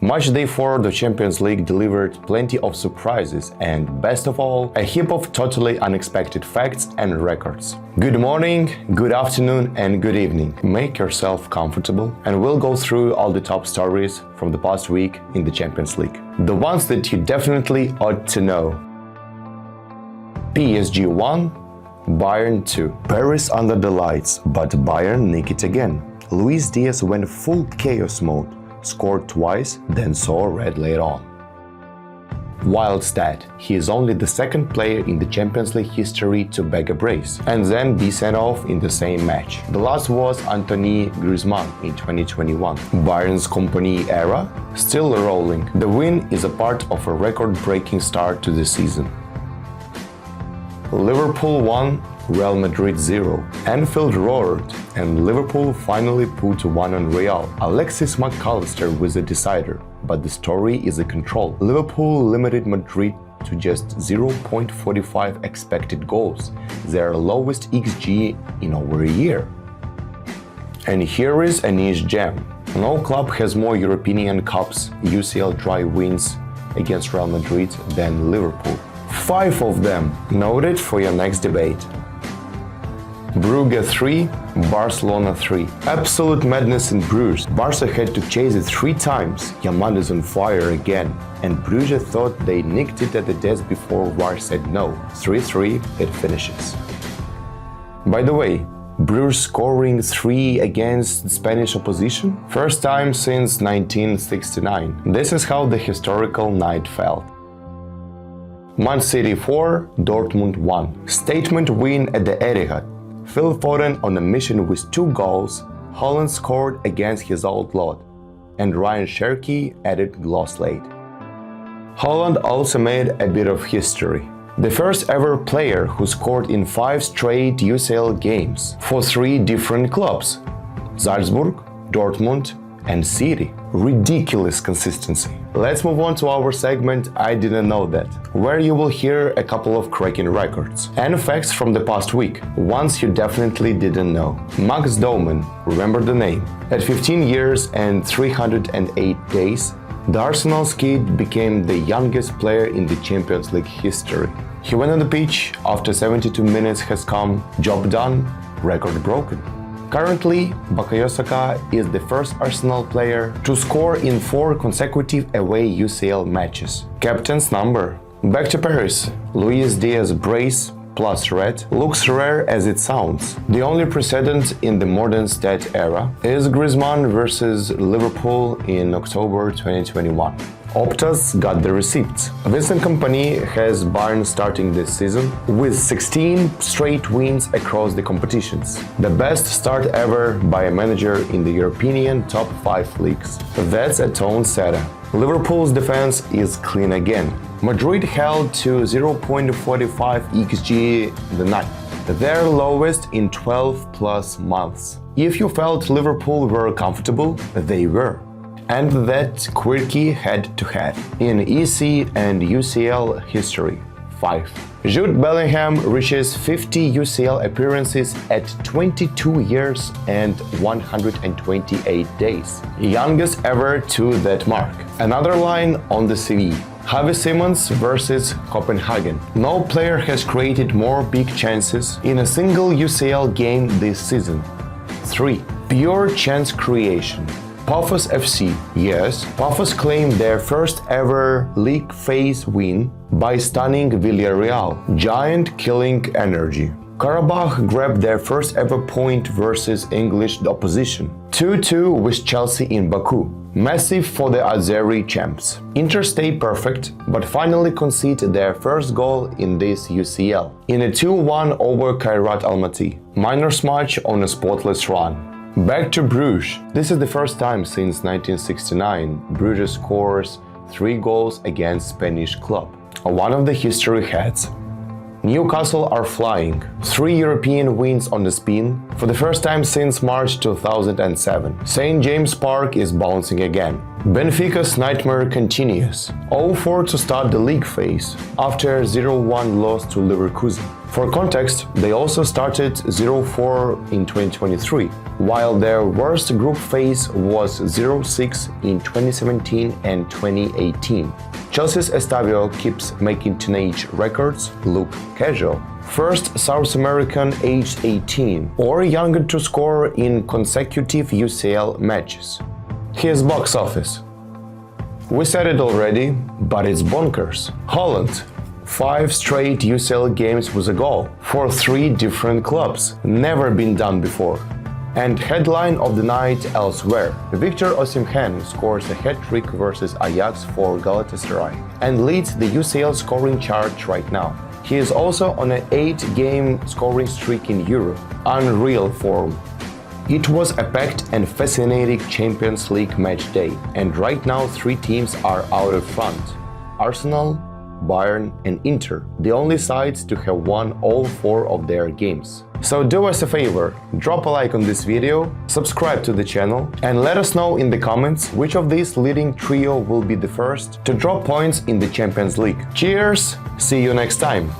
Match day 4 of the Champions League delivered plenty of surprises and, best of all, a heap of totally unexpected facts and records. Good morning, good afternoon and good evening. Make yourself comfortable and we'll go through all the top stories from the past week in the Champions League. The ones that you definitely ought to know. PSG 1, Bayern 2. Paris under the lights, but Bayern nick it again. Luis Diaz went full chaos mode, scored twice, then saw red later on. Wild stat, he is only the second player in the Champions League history to bag a brace and then be sent off in the same match. The last was Anthony Griezmann in 2021. Bayern's company era still rolling. The win is a part of a record-breaking start to the season. Liverpool 1, Real Madrid 0. Anfield roared, and Liverpool finally put one on Real. Alexis McAllister was a decider, but the story is a control. Liverpool limited Madrid to just 0.45 expected goals, their lowest XG in over a year. And here is a niche gem. No club has more European Cups UCL dry wins against Real Madrid than Liverpool. 5 of them. Noted for your next debate. Brugge 3, Barcelona 3. Absolute madness in Bruges. Barca had to chase it 3 times. Yamal is on fire again. And Brugge thought they nicked it at the desk before VAR said no. 3-3, it finishes. By the way, Bruges scoring 3 against Spanish opposition? First time since 1969. This is how the historical night felt. Man City 4, Dortmund 1. Statement win at the Etihad. Phil Foden on a mission with 2 goals, Haaland scored against his old lot, and Ryan Cherky added gloss late. Haaland also made a bit of history. The first ever player who scored in 5 straight UCL games for 3 different clubs: Salzburg, Dortmund and City. Ridiculous consistency. Let's move on to our segment I Didn't Know That, where you will hear a couple of cracking records and facts from the past week, ones you definitely didn't know. Max Doman, remember the name. At 15 years and 308 days, the Arsenal's kid became the youngest player in the Champions League history. He went on the pitch, after 72 minutes has come, job done, record broken. Currently, Bukayo Saka is the first Arsenal player to score in 4 consecutive away UCL matches. Captain's number. Back to Paris. Luis Diaz brace plus red looks rare as it sounds. The only precedent in the modern stat era is Griezmann versus Liverpool in October 2021. Opta's got the receipts. Vincent Kompany has Bayern starting this season with 16 straight wins across the competitions. The best start ever by a manager in the European top 5 leagues. That's a tone setter. Liverpool's defense is clean again. Madrid held to 0.45 XG the night, their lowest in 12 plus months. If you felt Liverpool were comfortable, they were. And that quirky head-to-head in EC and UCL history, 5. Jude Bellingham reaches 50 UCL appearances at 22 years and 128 days, youngest ever to that mark. Another line on the CV. Javi Simons versus Copenhagen. No player has created more big chances in a single UCL game this season. 3. Pure chance creation. Pafos FC. Yes, Pafos claimed their first ever league phase win by stunning Villarreal. Giant killing energy. Karabakh grabbed their first ever point versus English opposition. 2-2 with Chelsea in Baku. Massive for the Azeri champs. Inter stay perfect, but finally concede their first goal in this UCL. In a 2-1 over Kairat Almaty. Miners match on a spotless run. Back to Bruges. This is the first time since 1969 Bruges scores 3 goals against Spanish club. One of the history heads. Newcastle are flying. 3 European wins on the spin for the first time since March 2007. St. James Park is bouncing again. Benfica's nightmare continues. 0-4 to start the league phase after 0-1 loss to Leverkusen. For context, they also started 0-4 in 2023, while their worst group phase was 0-6 in 2017 and 2018. Chelsea's Estavio keeps making teenage records look casual. First South American aged 18 or younger to score in consecutive UCL matches. Here's box office. We said it already, but it's bonkers. Haaland, 5 straight UCL games with a goal for 3 different clubs. Never been done before. And headline of the night elsewhere. Victor Osimhen scores a hat-trick versus Ajax for Galatasaray and leads the UCL scoring chart right now. He is also on an 8-game scoring streak in Europe. Unreal form. It was a packed and fascinating Champions League match day, and right now 3 teams are out of front. Arsenal, Bayern and Inter, the only sides to have won all 4 of their games. So do us a favor, drop a like on this video, subscribe to the channel, and let us know in the comments which of these leading trio will be the first to drop points in the Champions League. Cheers! See you next time!